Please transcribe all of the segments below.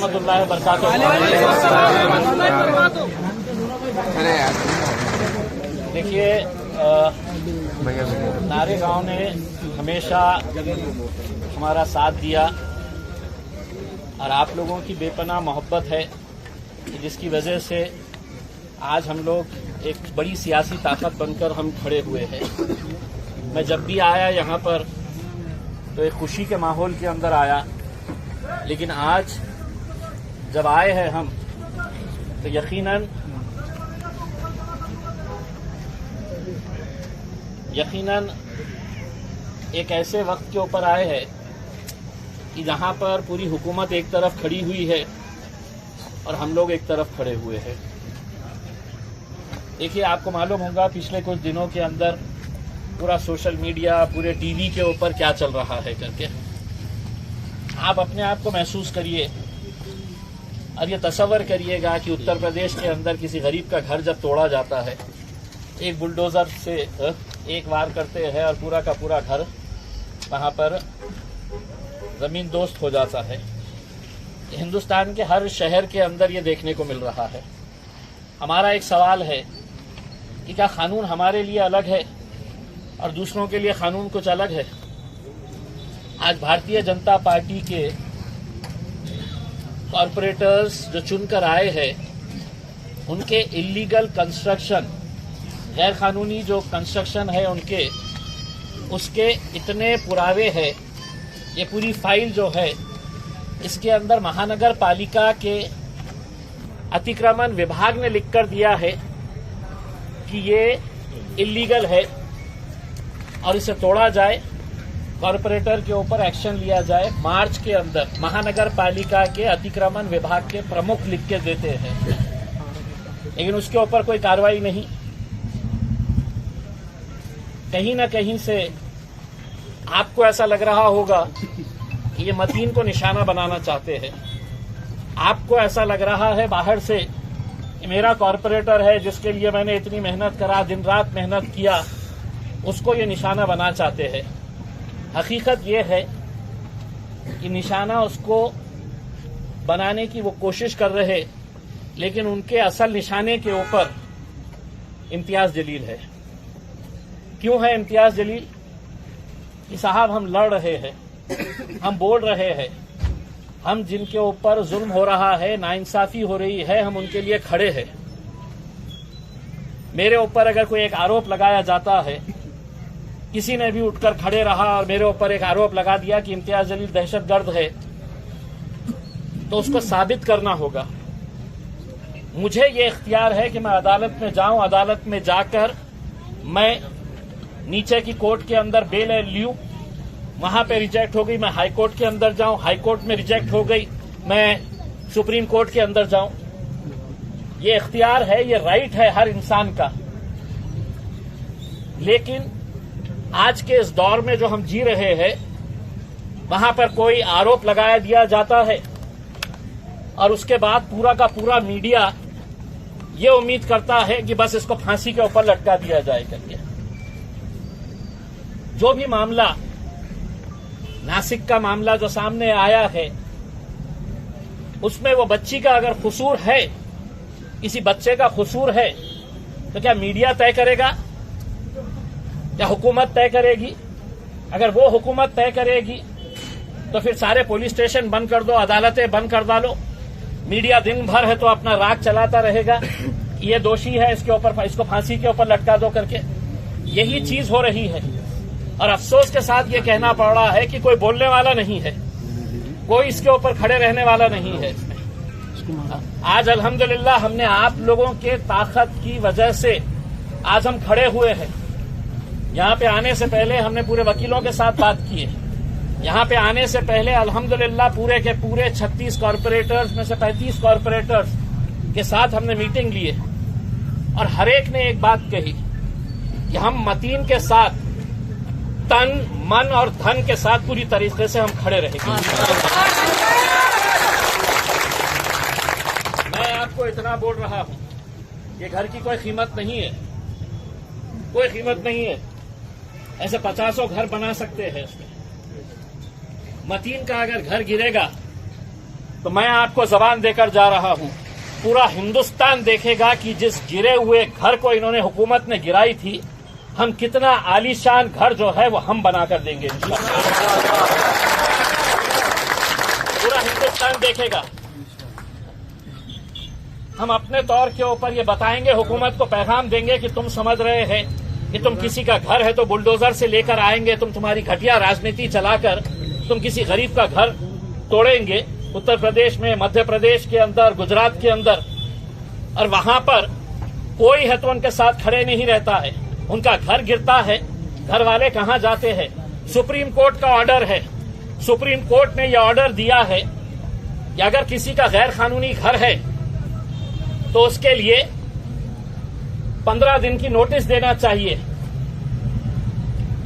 रहमतुल्लाहि व बरकातुहू। देखिए, नारे गांव ने हमेशा हमारा साथ दिया और आप लोगों की बेपनाह मोहब्बत है जिसकी वजह से आज हम लोग एक बड़ी सियासी ताकत बनकर हम खड़े हुए हैं। मैं जब भी आया यहाँ पर तो एक खुशी के माहौल के अंदर आया, लेकिन आज जब आए हैं हम तो यकीनन एक ऐसे वक्त के ऊपर आए हैं कि जहां पर पूरी हुकूमत एक तरफ खड़ी हुई है और हम लोग एक तरफ खड़े हुए हैं। देखिए, आपको मालूम होगा पिछले कुछ दिनों के अंदर पूरा सोशल मीडिया, पूरे टीवी के ऊपर क्या चल रहा है करके आप अपने आप को महसूस करिए और ये तसव्वुर करिएगा कि उत्तर प्रदेश के अंदर किसी गरीब का घर जब तोड़ा जाता है, एक बुलडोजर से एक वार करते हैं और पूरा का पूरा घर वहां पर जमीन दोस्त हो जाता है। हिंदुस्तान के हर शहर के अंदर ये देखने को मिल रहा है। हमारा एक सवाल है कि क्या कानून हमारे लिए अलग है और दूसरों के लिए कानून कुछ अलग है? आज भारतीय जनता पार्टी के कॉरपोरेटर्स जो चुनकर आए हैं, उनके इलीगल कंस्ट्रक्शन, गैर कानूनी जो कंस्ट्रक्शन है उनके, उसके इतने पुरावे हैं। ये पूरी फाइल जो है इसके अंदर महानगर पालिका के अतिक्रमण विभाग ने लिखकर दिया है कि ये इलीगल है और इसे तोड़ा जाए, कॉरपोरेटर के ऊपर एक्शन लिया जाए। मार्च के अंदर महानगर पालिका के अतिक्रमण विभाग के प्रमुख लिख के देते हैं, लेकिन उसके ऊपर कोई कार्रवाई नहीं। कहीं ना कहीं से आपको ऐसा लग रहा होगा कि ये मतीन को निशाना बनाना चाहते हैं। आपको ऐसा लग रहा है बाहर से कि मेरा कॉरपोरेटर है जिसके लिए मैंने इतनी मेहनत करा, दिन रात मेहनत किया, उसको ये निशाना बना चाहते हैं। हकीकत ये है कि निशाना उसको बनाने की वो कोशिश कर रहे, लेकिन उनके असल निशाने के ऊपर इम्तियाज जलील है। क्यों है इम्तियाज जलील? कि साहब, हम लड़ रहे हैं, हम बोल रहे हैं, हम जिनके ऊपर जुल्म हो रहा है, नाइंसाफी हो रही है, हम उनके लिए खड़े हैं। मेरे ऊपर अगर कोई एक आरोप लगाया जाता है, किसी ने भी उठकर खड़े रहा और मेरे ऊपर एक आरोप लगा दिया कि इम्तियाज जलील दहशतगर्द है, तो उसको साबित करना होगा। मुझे ये इख्तियार है कि मैं अदालत में जाऊं, अदालत में जाकर मैं नीचे की कोर्ट के अंदर बेल लूं, वहां पे रिजेक्ट हो गई मैं हाई कोर्ट के अंदर जाऊं, हाई कोर्ट में रिजेक्ट हो गई मैं सुप्रीम कोर्ट के अंदर जाऊं। ये इख्तियार है, ये राइट है हर इंसान का। लेकिन आज के इस दौर में जो हम जी रहे हैं, वहां पर कोई आरोप लगाया दिया जाता है और उसके बाद पूरा का पूरा मीडिया ये उम्मीद करता है कि बस इसको फांसी के ऊपर लटका दिया जाए करके। जो भी मामला, नासिक का मामला जो सामने आया है, उसमें वो बच्ची का अगर कसूर है, किसी बच्चे का कसूर है, तो क्या मीडिया तय करेगा या हुकूमत तय करेगी? अगर वो हुकूमत तय करेगी तो फिर सारे पुलिस स्टेशन बंद कर दो, अदालतें बंद कर डालो, मीडिया दिन भर है तो अपना राग चलाता रहेगा, ये दोषी है, इसके ऊपर, इसको फांसी के ऊपर लटका दो करके। यही चीज हो रही है और अफसोस के साथ ये कहना पड़ रहा है कि कोई बोलने वाला नहीं है, कोई इसके ऊपर खड़े रहने वाला नहीं है। आज अल्हम्दुलिल्लाह हमने आप लोगों के ताकत की वजह से आज हम खड़े हुए हैं। यहाँ पे आने से पहले हमने पूरे वकीलों के साथ बात की है। यहाँ पे आने से पहले अल्हम्दुलिल्लाह पूरे के पूरे 36 कॉरपोरेटर्स में से 35 कॉरपोरेटर्स के साथ हमने मीटिंग ली है और हर एक ने एक बात कही कि हम मतीन के साथ तन, मन और धन के साथ पूरी तरीके से हम खड़े रहेंगे। मैं आपको इतना बोल रहा हूं, ये घर की कोई कीमत नहीं है, कोई कीमत नहीं है। ऐसे 50 घर बना सकते हैं इसमें। मतीन का अगर घर गिरेगा तो मैं आपको जबान देकर जा रहा हूं, पूरा हिंदुस्तान देखेगा कि जिस गिरे हुए घर को इन्होंने हुकूमत ने गिराई थी, हम कितना आलीशान घर जो है वो हम बनाकर देंगे इंशाअल्लाह। पूरा हिंदुस्तान देखेगा। हम अपने तौर के ऊपर ये बताएंगे, हुकूमत को पैगाम देंगे कि तुम समझ रहे हैं कि तुम किसी का घर है तो बुलडोजर से लेकर आएंगे, तुम तुम्हारी घटिया राजनीति चलाकर तुम किसी गरीब का घर तोड़ेंगे उत्तर प्रदेश में, मध्य प्रदेश के अंदर, गुजरात के अंदर, और वहां पर कोई है तो उनके साथ खड़े नहीं रहता है। उनका घर गिरता है, घर वाले कहां जाते हैं? सुप्रीम कोर्ट का ऑर्डर है, सुप्रीम कोर्ट ने यह ऑर्डर दिया है कि अगर किसी का गैर कानूनी घर है तो उसके लिए 15 दिन की नोटिस देना चाहिए।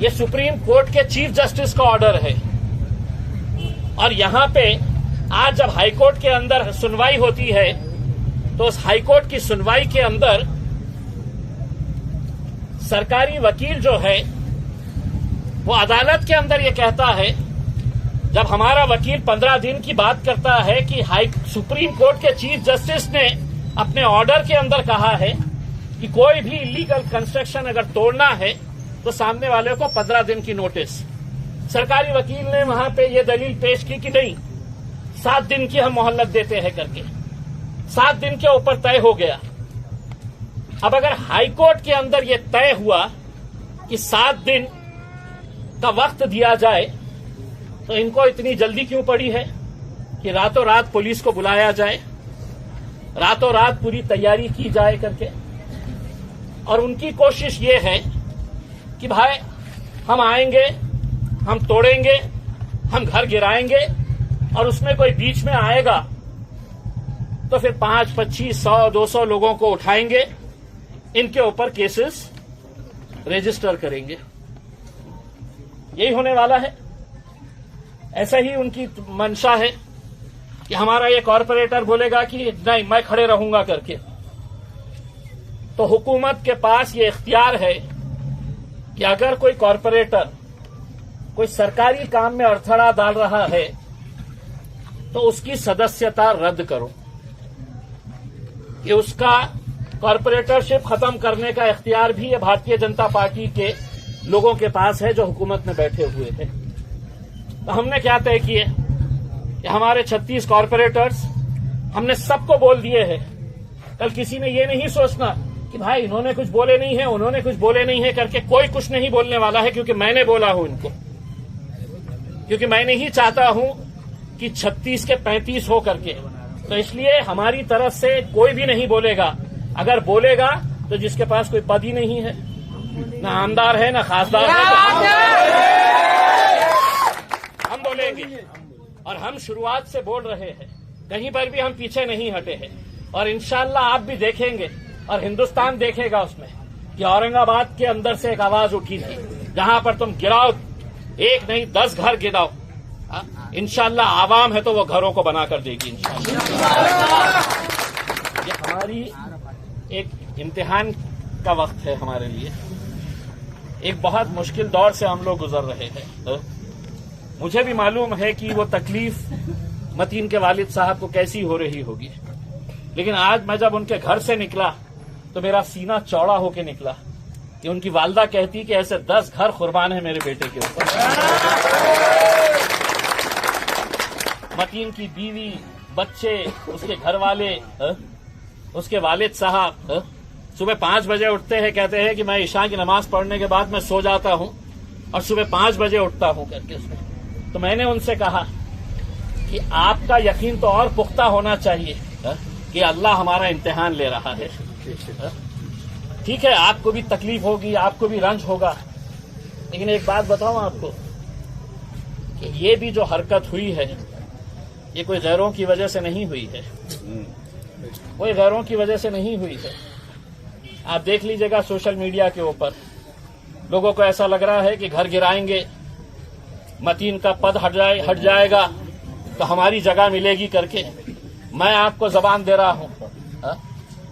यह सुप्रीम कोर्ट के चीफ जस्टिस का ऑर्डर है। और यहां पे आज जब हाईकोर्ट के अंदर सुनवाई होती है तो उस हाईकोर्ट की सुनवाई के अंदर सरकारी वकील जो है वो अदालत के अंदर ये कहता है, जब हमारा वकील 15 दिन की बात करता है कि सुप्रीम कोर्ट के चीफ जस्टिस ने अपने ऑर्डर के अंदर कहा है कि कोई भी इलीगल कंस्ट्रक्शन अगर तोड़ना है तो सामने वाले को 15 दिन की नोटिस। सरकारी वकील ने वहां पे ये दलील पेश की कि नहीं, 7 दिन की हम मोहलत देते हैं करके 7 दिन के ऊपर तय हो गया। अब अगर हाईकोर्ट के अंदर ये तय हुआ कि 7 दिन का वक्त दिया जाए तो इनको इतनी जल्दी क्यों पड़ी है कि रातों रात पुलिस को बुलाया जाए, रातों रात पूरी तैयारी की जाए करके। और उनकी कोशिश ये है कि भाई हम आएंगे, हम तोड़ेंगे, हम घर गिराएंगे, और उसमें कोई बीच में आएगा तो फिर 5, 25, 100, 200 लोगों को उठाएंगे, इनके ऊपर केसेस रजिस्टर करेंगे। यही होने वाला है। ऐसा ही उनकी मंशा है कि हमारा ये कॉरपोरेटर बोलेगा कि नहीं मैं खड़े रहूंगा करके। तो हुकूमत के पास ये इख्तियार है कि अगर कोई कॉरपोरेटर कोई सरकारी काम में अड़थड़ा डाल रहा है तो उसकी सदस्यता रद्द करो। ये उसका कॉरपोरेटरशिप खत्म करने का इख्तियार भी ये भारतीय जनता पार्टी के लोगों के पास है जो हुकूमत में बैठे हुए थे। तो हमने क्या तय किए कि हमारे 36 कॉरपोरेटर्स हमने सबको बोल दिए हैं। कल किसी ने ये नहीं सोचना कि भाई इन्होंने कुछ बोले नहीं है, उन्होंने कुछ बोले नहीं है करके। कोई कुछ नहीं बोलने वाला है क्योंकि मैंने बोला हूं इनको, क्योंकि मैं नहीं चाहता हूं कि 36 के 35 हो करके। तो इसलिए हमारी तरफ से कोई भी नहीं बोलेगा। अगर बोलेगा तो जिसके पास कोई पद ही नहीं है, ना आमदार है ना खासदार है, हम बोलेंगे। और हम शुरुआत से बोल रहे हैं, कहीं पर भी हम पीछे नहीं हटे हैं। और इंशाअल्लाह आप भी देखेंगे और हिंदुस्तान देखेगा उसमें कि औरंगाबाद के अंदर से एक आवाज उठी थी, जहां पर तुम गिराओ, 1 नहीं 10 घर गिराओ, इंशाअल्लाह आवाम है तो वो घरों को बनाकर देगी इंशाअल्लाह। ये हमारी एक इम्तिहान का वक्त है हमारे लिए। एक बहुत मुश्किल दौर से हम लोग गुजर रहे हैं। मुझे भी मालूम है कि वो तकलीफ मतीन के वालिद साहब को कैसी हो रही होगी, लेकिन आज मैं जब उनके घर से निकला तो मेरा सीना चौड़ा होकर निकला कि उनकी वालदा कहती कि ऐसे 10 घर कुर्बान है मेरे बेटे के ऊपर। मतीन की बीवी, बच्चे, उसके घर वाले, उसके वालिद साहब सुबह 5 बजे उठते हैं, कहते हैं कि मैं इशा की नमाज पढ़ने के बाद मैं सो जाता हूं और सुबह 5 बजे उठता हूं करके उसमें। तो मैंने उनसे कहा कि आपका यकीन तो और पुख्ता होना चाहिए कि अल्लाह हमारा इम्तिहान ले रहा है। ठीक है, आपको भी तकलीफ होगी, आपको भी रंज होगा, लेकिन एक बात बताऊं आपको कि ये भी जो हरकत हुई है ये कोई गैरों की वजह से नहीं हुई है, कोई गैरों की वजह से नहीं हुई है। आप देख लीजिएगा सोशल मीडिया के ऊपर लोगों को ऐसा लग रहा है कि घर गिराएंगे, मतीन का पद हट जाएगा तो हमारी जगह मिलेगी करके। मैं आपको जबान दे रहा हूं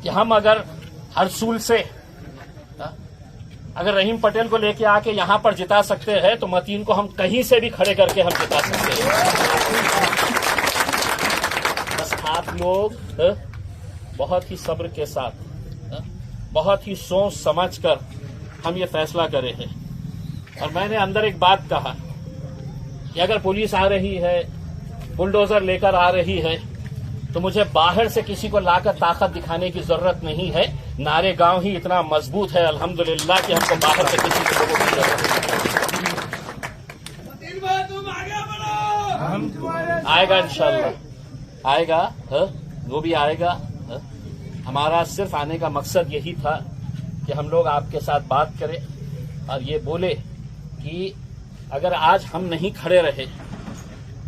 कि हम अगर हरसूल से अगर रहीम पटेल को लेके आके यहां पर जिता सकते हैं तो मतीन को हम कहीं से भी खड़े करके हम जिता सकते हैं। आप लोग बहुत ही सब्र के साथ, बहुत ही सोच समझ कर हम ये फैसला करे हैं। और मैंने अंदर एक बात कहा कि अगर पुलिस आ रही है, बुलडोजर लेकर आ रही है, तो मुझे बाहर से किसी को लाकर ताकत दिखाने की जरूरत नहीं है। नारे गांव ही इतना मजबूत है अल्हम्दुलिल्लाह कि हमको बाहर से किसी को लोगों की जरूरत नहीं। आएगा इंशाल्लाह, आएगा, वो भी आएगा। हमारा सिर्फ आने का मकसद यही था कि हम लोग आपके साथ बात करें और ये बोले कि अगर आज हम नहीं खड़े रहे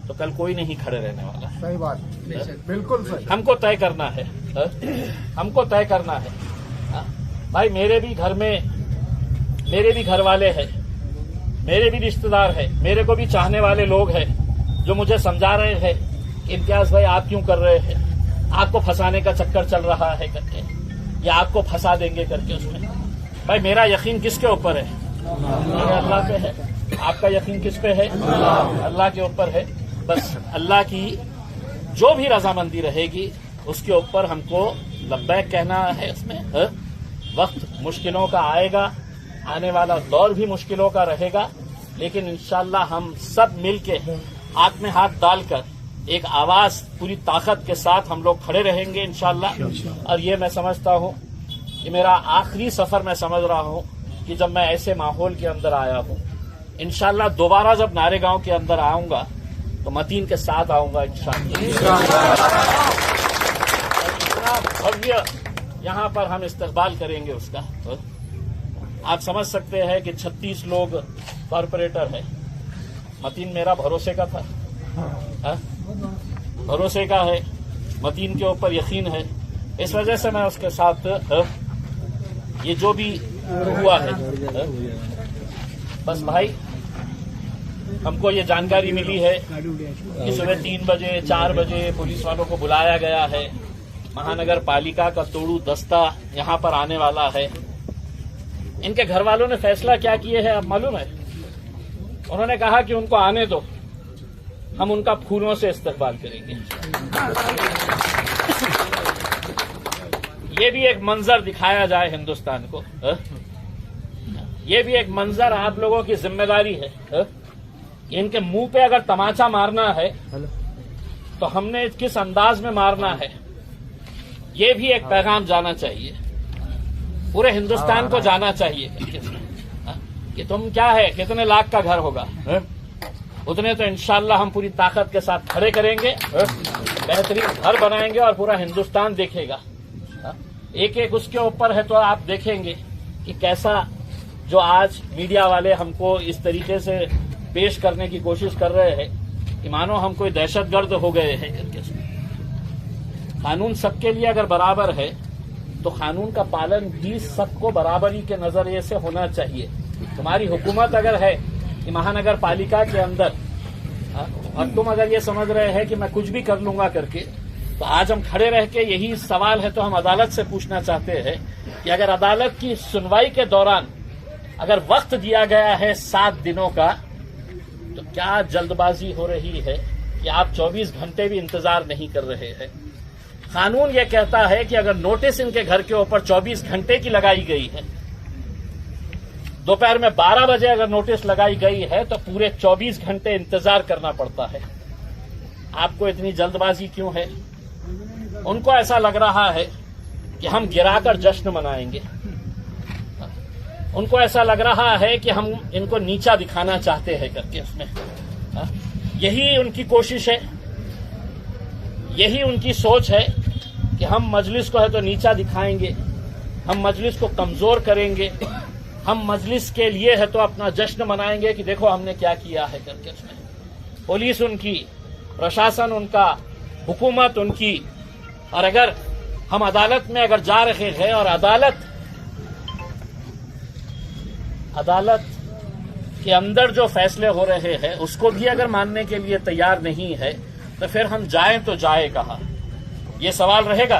तो कल कोई नहीं खड़े रहने वाला। सही बात, बिल्कुल सही। हमको तय करना है, हमको तय करना है। भाई मेरे भी घर में मेरे भी घर वाले हैं, मेरे भी रिश्तेदार हैं, मेरे को भी चाहने वाले लोग हैं जो मुझे समझा रहे हैं कि इम्तियाज भाई आप क्यों कर रहे हैं, आपको फंसाने का चक्कर चल रहा है करके, या आपको फंसा देंगे करके। उसमें भाई मेरा यकीन किसके ऊपर है? मेरे अल्लाह पे है। आपका यकीन किस पे है? अल्लाह के ऊपर है। बस अल्लाह की जो भी रजामंदी रहेगी उसके ऊपर हमको लब्बैक कहना है। इसमें वक्त मुश्किलों का आएगा, आने वाला दौर भी मुश्किलों का रहेगा, लेकिन इंशाअल्लाह हम सब मिलके हाथ में हाथ डालकर एक आवाज पूरी ताकत के साथ हम लोग खड़े रहेंगे इंशाअल्लाह। और ये मैं समझता हूँ कि मेरा आखिरी सफर मैं समझ रहा हूँ कि जब मैं ऐसे माहौल के अंदर आया हूँ, इंशाअल्लाह दोबारा जब नारेगांव के अंदर आऊंगा तो मतीन के साथ आऊंगा इंशाअल्लाह। इतना भव्य यहाँ पर हम इस्तकबाल करेंगे उसका। आप समझ सकते हैं कि 36 लोग कॉरपोरेटर है। मतीन मेरा भरोसे का था, भरोसे का है, मतीन के ऊपर यकीन है। इस वजह से मैं उसके साथ ये जो भी हुआ है, बस भाई हमको ये जानकारी मिली है कि सुबह 3 बजे 4 बजे पुलिस वालों को बुलाया गया है। महानगर पालिका का तोड़ू दस्ता यहाँ पर आने वाला है। इनके घर वालों ने फैसला क्या किए है आप मालूम है? उन्होंने कहा कि उनको आने दो, हम उनका फूलों से इस्तकबाल करेंगे। ये भी एक मंजर दिखाया जाए हिंदुस्तान को, ये भी एक मंजर आप लोगों की जिम्मेदारी है। इनके मुंह पे अगर तमाचा मारना है तो हमने किस अंदाज में मारना है, ये भी एक पैगाम जाना चाहिए, पूरे हिंदुस्तान को जाना चाहिए कि तुम क्या है, कितने लाख का घर होगा, उतने तो इंशाअल्लाह हम पूरी ताकत के साथ खड़े करेंगे, बेहतरीन घर बनाएंगे और पूरा हिंदुस्तान देखेगा। एक एक उसके ऊपर है तो आप देखेंगे कि कैसा जो आज मीडिया वाले हमको इस तरीके से पेश करने की कोशिश कर रहे हैं कि मानो हम कोई दहशतगर्द हो गए हैं करके। कानून सबके लिए अगर बराबर है तो कानून का पालन भी सबको बराबरी के नजरिए से होना चाहिए। तुम्हारी हुकूमत अगर है कि महानगर पालिका के अंदर और तुम अगर ये समझ रहे हैं कि मैं कुछ भी कर लूंगा करके, तो आज हम खड़े रह के यही सवाल है तो हम अदालत से पूछना चाहते हैं कि अगर अदालत की सुनवाई के दौरान अगर वक्त दिया गया है 7 दिनों का, तो क्या जल्दबाजी हो रही है कि आप 24 घंटे भी इंतजार नहीं कर रहे हैं? कानून ये कहता है कि अगर नोटिस इनके घर के ऊपर 24 घंटे की लगाई गई है, दोपहर में 12 बजे अगर नोटिस लगाई गई है तो पूरे 24 घंटे इंतजार करना पड़ता है। आपको इतनी जल्दबाजी क्यों है? उनको ऐसा लग रहा है कि हम गिराकर जश्न मनाएंगे, उनको ऐसा लग रहा है कि हम इनको नीचा दिखाना चाहते हैं करके। उसमें यही उनकी कोशिश है, यही उनकी सोच है कि हम मजलिस को है तो नीचा दिखाएंगे, हम मजलिस को कमजोर करेंगे, हम मजलिस के लिए है तो अपना जश्न मनाएंगे कि देखो हमने क्या किया है करके। उसमें पुलिस उनकी, प्रशासन उनका, हुकूमत उनकी, और अगर हम अदालत में अगर जा रहे हैं और अदालत के अंदर जो फैसले हो रहे हैं उसको भी अगर मानने के लिए तैयार नहीं है तो फिर हम जाएं तो जाए कहाँ? ये सवाल रहेगा।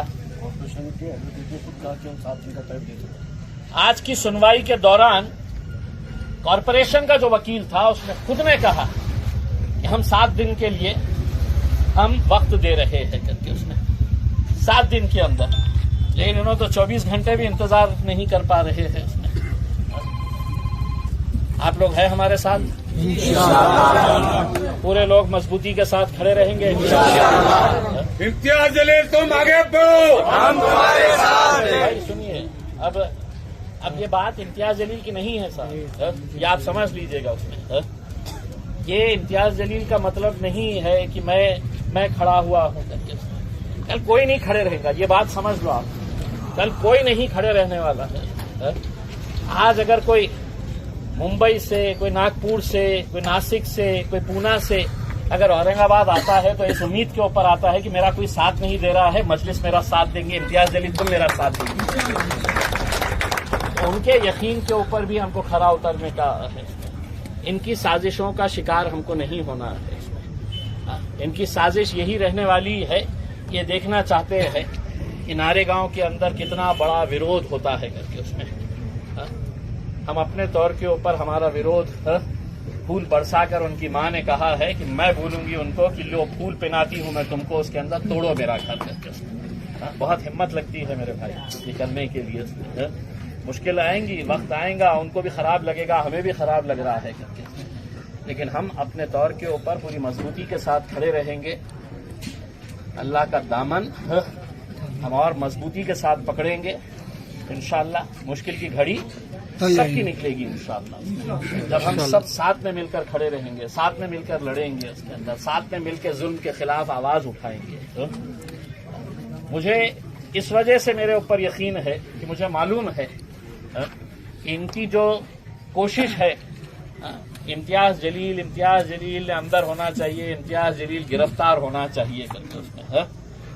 आज की सुनवाई के दौरान कॉरपोरेशन का जो वकील था उसने खुद ने कहा कि हम 7 दिन के लिए हम वक्त दे रहे हैं करके। उसने 7 दिन के अंदर, लेकिन इन्होंने तो 24 घंटे भी इंतजार नहीं कर पा रहे हैं इसमें। आप लोग हैं हमारे साथ, पूरे लोग मजबूती के साथ खड़े रहेंगे इंशाअल्लाह। इम्तियाज जलील तुम आगे बढ़ो, हम तुम्हारे साथ हैं। भाई सुनिए, अब ये बात इम्तियाज जलील की नहीं है साहब, ये आप समझ लीजिएगा उसमें। ये इम्तियाज जलील का मतलब नहीं है कि मैं खड़ा हुआ हूं करके। कल कोई नहीं खड़े रहेगा, ये बात समझ लो आप। कल कोई नहीं खड़े रहने वाला है। आज अगर कोई मुंबई से, कोई नागपुर से, कोई नासिक से, कोई पूना से अगर औरंगाबाद आता है तो इस उम्मीद के ऊपर आता है कि मेरा कोई साथ नहीं दे रहा है, मजलिस मेरा साथ देंगे, इम्तियाज जलील तुम मेरा साथ देंगे, तो उनके यकीन के ऊपर भी हमको खरा उतरने का है। इनकी साजिशों का शिकार हमको नहीं होना है। इनकी साजिश यही रहने वाली है, ये देखना चाहते हैं कि नारेगांव के अंदर कितना बड़ा विरोध होता है करके उसमें। हम अपने तौर के ऊपर हमारा विरोध फूल बरसाकर उनकी मां ने कहा है कि मैं बोलूंगी उनको कि लो फूल पहनाती हूं मैं तुमको, उसके अंदर तोड़ो मेरा घर करके। बहुत हिम्मत लगती है मेरे भाई ये करने के लिए। मुश्किल आएंगी, वक्त आएगा, उनको भी खराब लगेगा, हमें भी खराब लग रहा है करके, लेकिन हम अपने तौर के ऊपर पूरी मजबूती के साथ खड़े रहेंगे। अल्लाह का दामन हम और मजबूती के साथ पकड़ेंगे इंशाअल्लाह। मुश्किल की घड़ी सबकी निकलेगी इंशाअल्लाह, जब हम सब साथ में मिलकर खड़े रहेंगे, साथ में मिलकर लड़ेंगे, उसके अंदर साथ में मिलकर जुल्म के खिलाफ आवाज उठाएंगे। मुझे इस वजह से मेरे ऊपर यकीन है कि मुझे मालूम है कि इनकी जो कोशिश है, इम्तियाज जलील अंदर होना चाहिए, इम्तियाज जलील गिरफ्तार होना चाहिए करके उसमें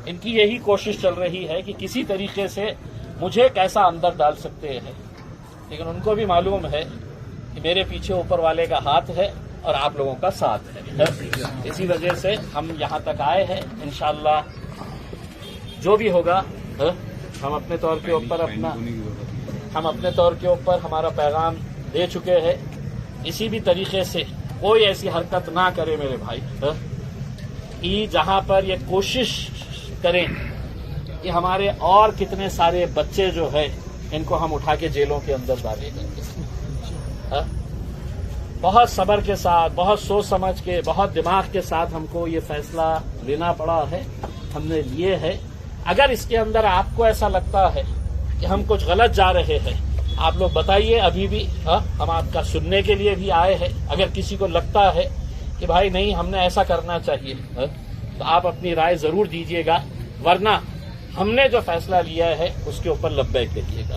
इनकी यही कोशिश चल रही है कि किसी तरीके से मुझे कैसा अंदर डाल सकते हैं। लेकिन उनको भी मालूम है कि मेरे पीछे ऊपर वाले का हाथ है और आप लोगों का साथ है। इसी वजह से हम यहाँ तक आए हैं। इंशाअल्लाह जो भी होगा हम अपने तौर के ऊपर हमारा पैगाम दे चुके हैं। इसी भी तरीके से कोई ऐसी हरकत ना करे मेरे भाई कि जहां पर ये कोशिश करें कि हमारे और कितने सारे बच्चे जो है इनको हम उठा के जेलों के अंदर डालेंगे। बहुत सब्र के साथ, बहुत सोच समझ के, बहुत दिमाग के साथ हमको ये फैसला लेना पड़ा है, हमने लिए है। अगर इसके अंदर आपको ऐसा लगता है कि हम कुछ गलत जा रहे हैं, आप लोग बताइए। अभी भी हम आपका सुनने के लिए भी आए हैं। अगर किसी को लगता है कि भाई नहीं हमने ऐसा करना चाहिए तो आप अपनी राय जरूर दीजिएगा, वरना हमने जो फैसला लिया है उसके ऊपर लब्बैक कहिएगा।